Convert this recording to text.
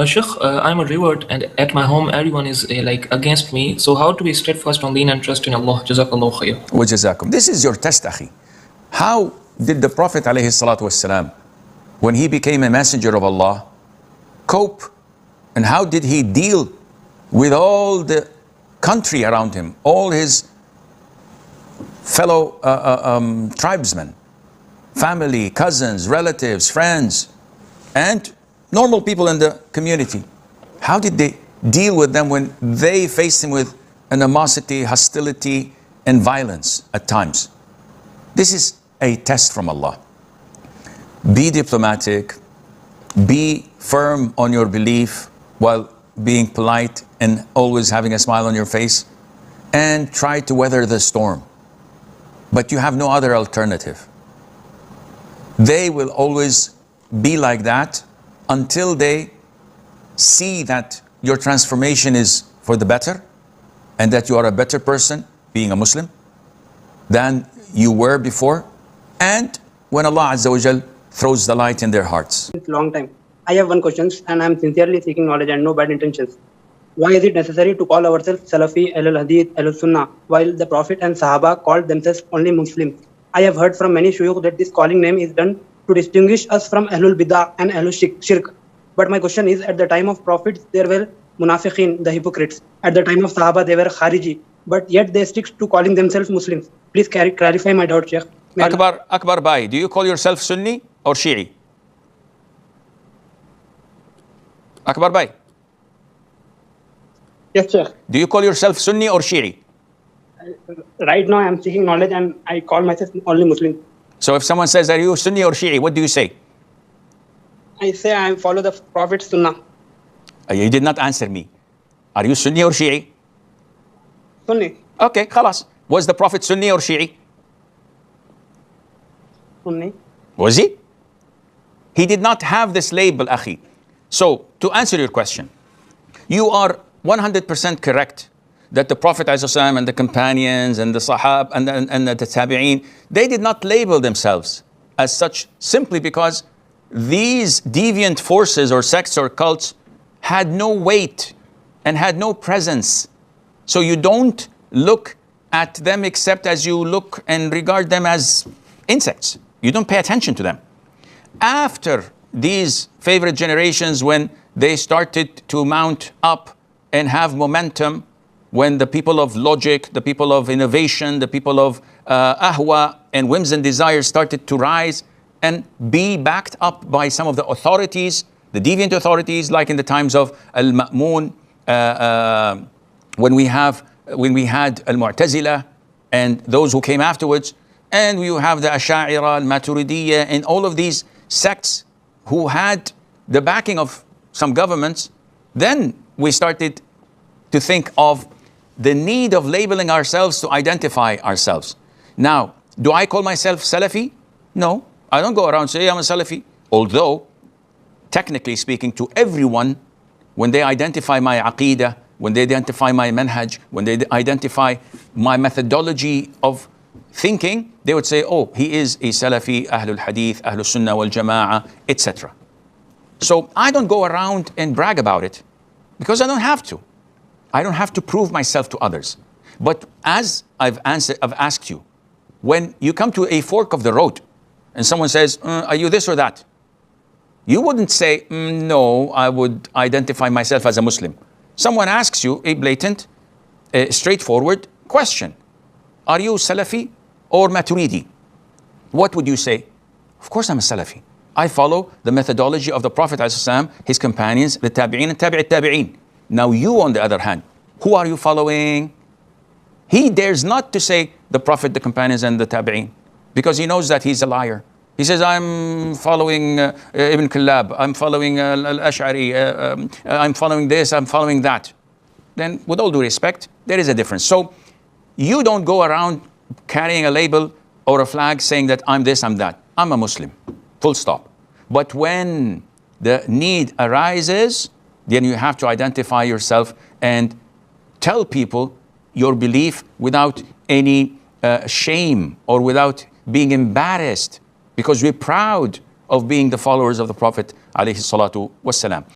Sheikh, I'm a revert, and at my home, everyone is like against me. So, how to be steadfast on deen and trust in Allah? Jazakallah khair. وجزاكم. This is your test, akhi. How did the Prophet alayhi salatu wasalam, when he became a messenger of Allah, cope? And how did he deal with all the country around him, all his fellow tribesmen, family, cousins, relatives, friends, and normal people in the community? How did they deal with them when they faced him with animosity, hostility, and violence at times? This is a test from Allah. Be diplomatic, be firm on your belief while being polite and always having a smile on your face, and try to weather the storm. But you have no other alternative. They will always be like that until they see that your transformation is for the better and that you are a better person being a Muslim than you were before, and when Allah Azza wa Jal throws the light in their hearts. Long time. I have one question, and I am sincerely seeking knowledge and no bad intentions. Why is it necessary to call ourselves Salafi, Ahlul Hadith, Ahlul Sunnah, while the Prophet and Sahaba called themselves only Muslims? I have heard from many shuyukh that this calling name is done to distinguish us from Ahlul Bid'ah and Ahlul Shirk. But my question is, at the time of Prophets, there were Munafiqeen, the hypocrites. At the time of Sahaba, they were Khariji. But yet they stick to calling themselves Muslims. Please clarify my doubt, Sheikh. Akbar Bhai, do you call yourself Sunni or Shi'i? Akbar Bhai. Yes, Sheikh. Do you call yourself Sunni or Shi'i? Right now I am seeking knowledge and I call myself only Muslim. So if someone says, are you Sunni or Shi'i, what do you say? I say I follow the Prophet's Sunnah. You did not answer me. Are you Sunni or Shi'i? Sunni. Okay, khalas. Was the Prophet Sunni or Shi'i? Sunni. Was he? He did not have this label, akhi. So, to answer your question, you are 100% correct that the Prophet ﷺ and the companions and the Sahab and the Tabi'een, they did not label themselves as such simply because these deviant forces or sects or cults had no weight and had no presence. So you don't look at them except as you look and regard them as insects. You don't pay attention to them. After these favorite generations, when they started to mount up and have momentum, when the people of logic, the people of innovation, the people of ahwa and whims and desires started to rise and be backed up by some of the authorities, the deviant authorities, like in the times of Al-Ma'mun, when we had Al-Mu'tazila and those who came afterwards, and you have the Asha'ira, Al-Maturidiyya, and all of these sects who had the backing of some governments, then we started to think of the need of labeling ourselves to identify ourselves. Now, do I call myself Salafi? No, I don't go around saying I'm a Salafi. Although, technically speaking, to everyone, when they identify my aqeedah, when they identify my manhaj, when they identify my methodology of thinking, they would say, oh, he is a Salafi, Ahlul Hadith, Ahlul Sunnah wal Jama'ah, etc. So I don't go around and brag about it because I don't have to. I don't have to prove myself to others. But as I've asked you, when you come to a fork of the road and someone says, are you this or that? You wouldn't say, no, I would identify myself as a Muslim. Someone asks you a blatant, straightforward question. Are you Salafi or Maturidi? What would you say? Of course I'm a Salafi. I follow the methodology of the Prophet ﷺ, his companions, the Tabi'een and Tabi'it Tabi'een. Now you, on the other hand, who are you following? He dares not to say the Prophet, the companions and the Tabi'een, because he knows that he's a liar. He says, I'm following Ibn Kullab, I'm following Al-Ash'ari, I'm following this, I'm following that. Then, with all due respect, there is a difference. So, you don't go around carrying a label or a flag saying that I'm this, I'm that. I'm a Muslim, full stop. But when the need arises, then you have to identify yourself and tell people your belief without any shame or without being embarrassed, because we're proud of being the followers of the Prophet alayhi salatu wassalam.